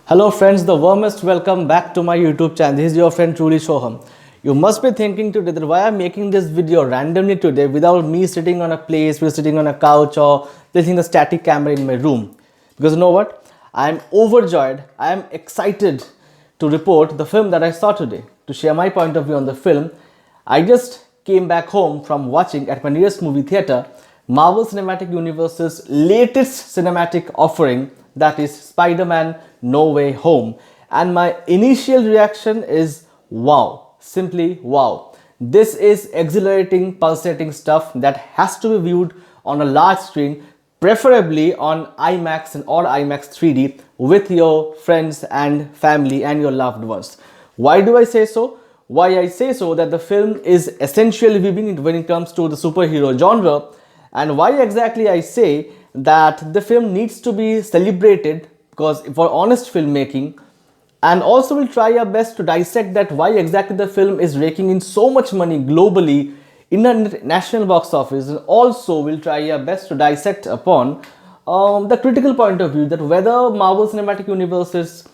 Hello friends, the warmest welcome back to my YouTube channel. This is your friend truly Soham. You must be thinking today that why I'm making this video randomly today without me sitting on a place, sitting on a couch or placing a static camera in my room. Because you know what? I'm overjoyed, I'm excited to report the film that I saw today, to share my point of view on the film. I just came back home from watching at my nearest movie theater Marvel Cinematic Universe's latest cinematic offering, that is Spider-Man No Way Home. And my initial reaction is wow, simply wow. This is exhilarating, pulsating stuff that has to be viewed on a large screen, preferably on IMAX or IMAX 3D with your friends and family and your loved ones. Why do I say so? Why I say so that the film is essentially viewing when it comes to the superhero genre, and why exactly I say that the film needs to be celebrated because for honest filmmaking, and also we'll try our best to dissect that why exactly the film is raking in so much money globally in the national box office, and also we'll try our best to dissect upon the critical point of view that whether Marvel Cinematic Universe's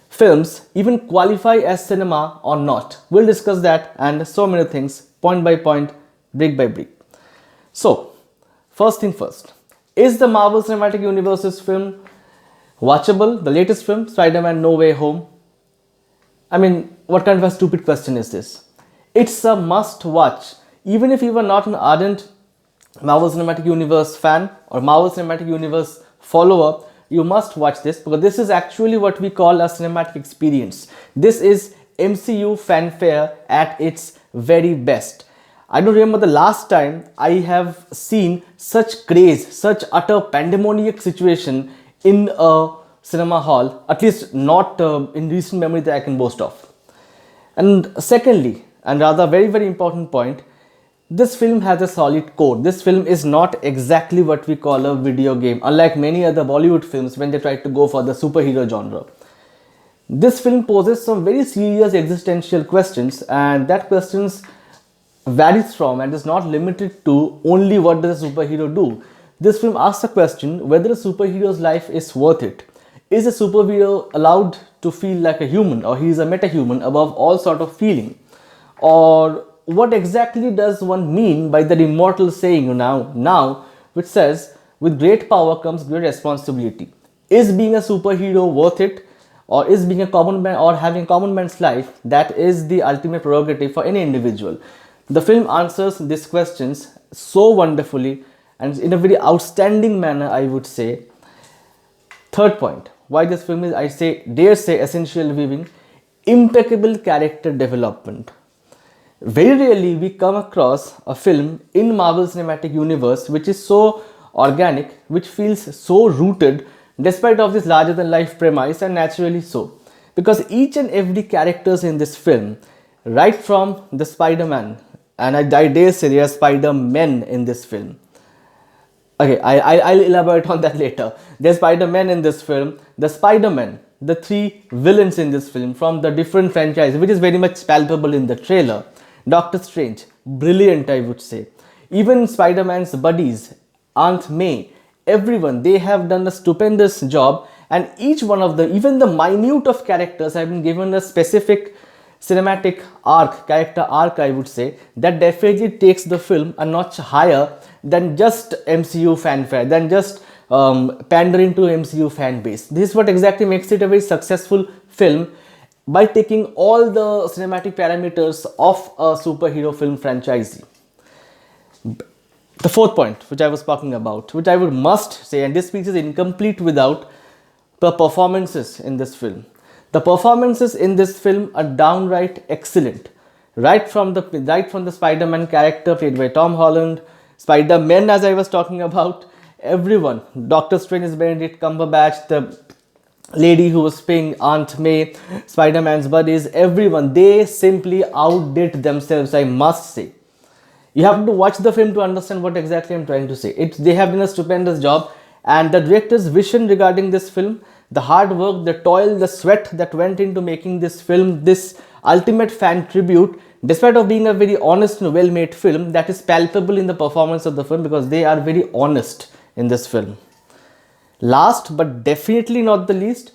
films even qualify as cinema or not. We'll discuss that and so many things point by point, brick by brick. So, first thing first, is the Marvel Cinematic Universe's film watchable? The latest film, Spider-Man No Way Home? I mean, what kind of a stupid question is this? It's a must watch. Even if you were not an ardent Marvel Cinematic Universe fan or Marvel Cinematic Universe follower, you must watch this because this is actually what we call a cinematic experience. This is MCU fanfare at its very best. I don't remember the last time I have seen such craze, such utter pandemonic situation in a cinema hall, at least not in recent memory that I can boast of. And secondly, and rather very important point, this film has a solid core. This film is not exactly what we call a video game, unlike many other Bollywood films when they try to go for the superhero genre. This film poses some very serious existential questions, and that questions varies from and is not limited to only what does a superhero do. This film asks the question whether a superhero's life is worth it. Is a superhero allowed to feel like a human, or he is a metahuman above all sort of feeling? Or what exactly does one mean by that immortal saying now which says with great power comes great responsibility? Is being a superhero worth it, or is being a common man or having a common man's life that is the ultimate prerogative for any individual? The film answers these questions so wonderfully and in a very outstanding manner, I would say. Third point, why this film is, I dare say, essential viewing: impeccable character development. Very rarely we come across a film in Marvel Cinematic Universe which is so organic, which feels so rooted despite of this larger than life premise, and naturally so. Because each and every characters in this film, right from the Spider-Man, and I dare say there are Spider-Men in this film. Okay, I'll elaborate on that later. There's Spider-Man in this film, the Spider-Man, the three villains in this film from the different franchise, which is very much palpable in the trailer. Doctor Strange, brilliant, I would say. Even Spider-Man's buddies, Aunt May, everyone, they have done a stupendous job, and each one of them, even the minute of characters, have been given a specific cinematic arc, character arc, I would say, that definitely takes the film a notch higher than just MCU fanfare, than just pandering to MCU fan base. This is what exactly makes it a very successful film, by taking all the cinematic parameters of a superhero film franchise. The fourth point which I was talking about, which I would must say, and this speech is incomplete without the performances in this film. The performances in this film are downright excellent. Right from the Spider-Man character played by Tom Holland, Spider-Man as I was talking about, everyone, Doctor Strange is Benedict Cumberbatch, the lady who was playing Aunt May, Spider-Man's buddies, everyone, they simply outdid themselves, I must say. You have to watch the film to understand what exactly I'm trying to say. They have done a stupendous job, and the director's vision regarding this film, the hard work, the toil, the sweat that went into making this film, this ultimate fan tribute, despite of being a very honest and well-made film, that is palpable in the performance of the film because they are very honest in this film. Last but definitely not the least,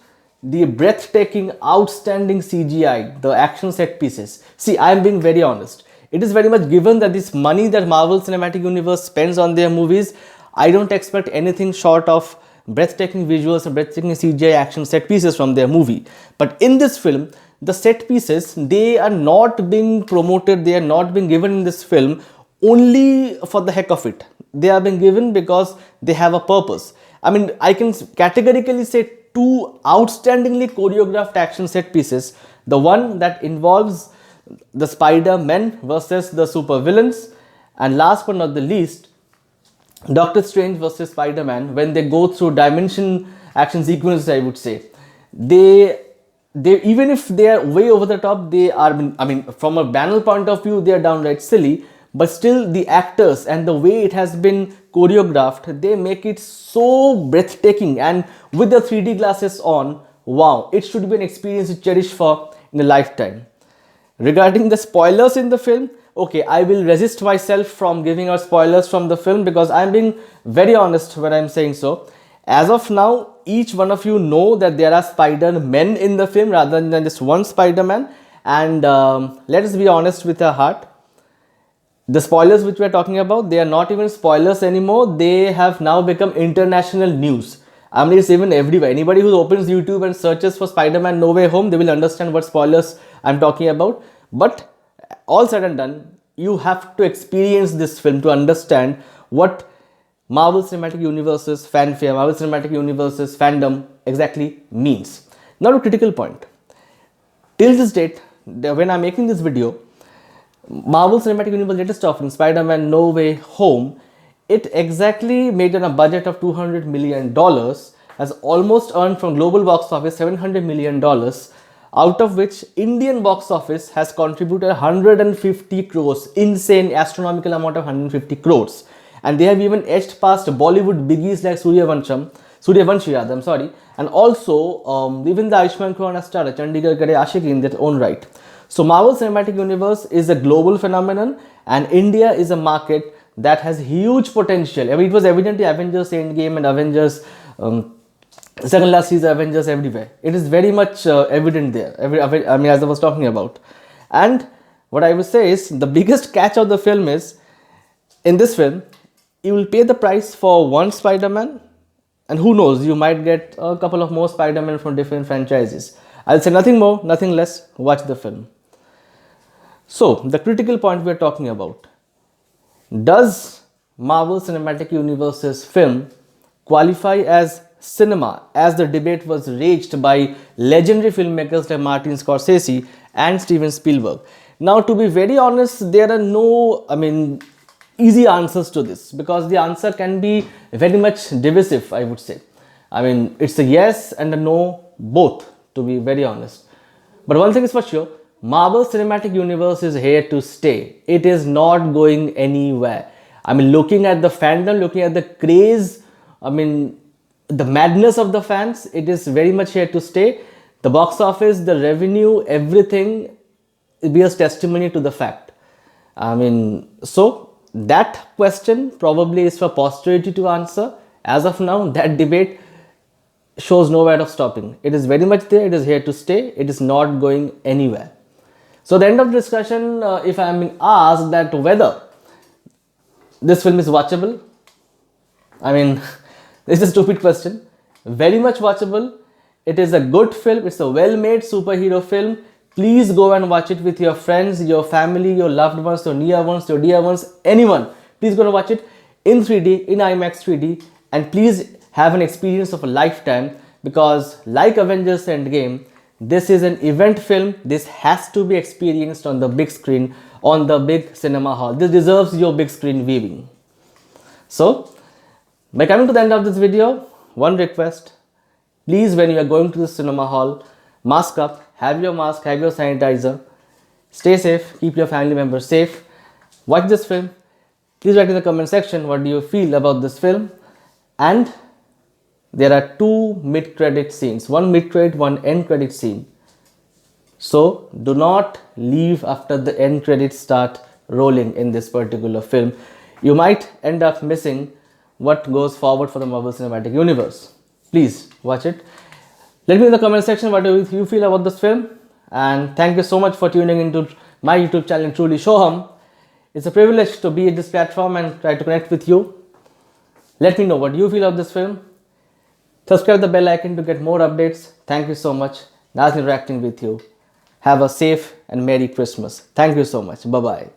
the breathtaking, outstanding CGI, the action set pieces. See, I am being very honest. It is very much given that this money that Marvel Cinematic Universe spends on their movies, I don't expect anything short of breathtaking visuals and breathtaking CGI action set pieces from their movie. But in this film, the set pieces, they are not being promoted, they are not being given in this film only for the heck of it. They are being given because they have a purpose. I mean, I can categorically say two outstandingly choreographed action set pieces. The one that involves the Spider-Men versus the super villains, and last but not the least, Doctor Strange versus Spider-Man, when they go through dimension action sequences, I would say. They even if they are way over the top, they are, I mean, from a banal point of view, they are downright silly, but still the actors and the way it has been choreographed, they make it so breathtaking, and with the 3D glasses on, wow, it should be an experience to cherish for in a lifetime. Regarding the spoilers in the film, okay, I will resist myself from giving out spoilers from the film because I'm being very honest when I'm saying so. As of now, each one of you know that there are Spider-Men in the film rather than just one Spider-Man. And let us be honest with our heart. The spoilers which we are talking about, they are not even spoilers anymore. They have now become international news. I mean, it's even everywhere. Anybody who opens YouTube and searches for Spider-Man No Way Home, they will understand what spoilers I'm talking about. But all said and done, you have to experience this film to understand what Marvel Cinematic Universe's fanfare, Marvel Cinematic Universe's fandom exactly means. Now to critical point. Till this date, when I'm making this video, Marvel Cinematic Universe latest offering, Spider-Man No Way Home, it exactly made on a budget of $200 million, has almost earned from global box office $700 million, out of which Indian box office has contributed 150 crores, insane astronomical amount of 150 crores. And they have even edged past Bollywood biggies like Suryavanshi, I'm sorry, and also even the Ayushmann Khurrana star Chandigarh Kare Ashiki in their own right. So Marvel Cinematic Universe is a global phenomenon, and India is a market that has huge potential. I mean, it was evidently Avengers Endgame and Avengers second last season, Avengers everywhere. It is very much evident there. I mean, as I was talking about. And what I would say is the biggest catch of the film is, in this film, you will pay the price for one Spider-Man, and who knows, you might get a couple of more Spider-Man from different franchises. I'll say nothing more, nothing less. Watch the film. So, the critical point we are talking about. Does Marvel Cinematic Universe's film qualify as cinema, as the debate was raged by legendary filmmakers like Martin Scorsese and Steven Spielberg? Now, to be very honest, there are no, easy answers to this, because the answer can be very much divisive, I would say. I mean, it's a yes and a no, both, to be very honest. But one thing is for sure, Marvel Cinematic Universe is here to stay. It is not going anywhere. I mean, looking at the fandom, looking at the craze, the madness of the fans, it is very much here to stay. The box office, the revenue, everything bears testimony to the fact. So that question probably is for posterity to answer. As of now, that debate shows no way of stopping. It is very much there. It is here to stay. It is not going anywhere. So the end of the discussion, if I am asked that whether this film is watchable, this is a stupid question. Very much watchable. It is a good film. It's a well-made superhero film. Please go and watch it with your friends, your family, your loved ones, your near ones, your dear ones, anyone. Please go and watch it in 3D, in IMAX 3D, and please have an experience of a lifetime, because like Avengers Endgame, this is an event film. This has to be experienced on the big screen, on the big cinema hall. This deserves your big screen viewing. So, by coming to the end of this video, one request. Please, when you are going to the cinema hall, mask up, have your mask, have your sanitizer. Stay safe, keep your family members safe. Watch this film. Please write in the comment section what do you feel about this film. And there are two mid-credit scenes, one mid-credit, one end-credit scene. So do not leave after the end credits start rolling in this particular film. You might end up missing what goes forward for the Marvel Cinematic Universe. Please watch it. Let me know in the comment section what do you feel about this film. And thank you so much for tuning into my YouTube channel, Truly Soham. It's a privilege to be at this platform and try to connect with you. Let me know what you feel of this film. Subscribe the bell icon to get more updates. Thank you so much. Nice interacting with you. Have a safe and Merry Christmas. Thank you so much. Bye-bye.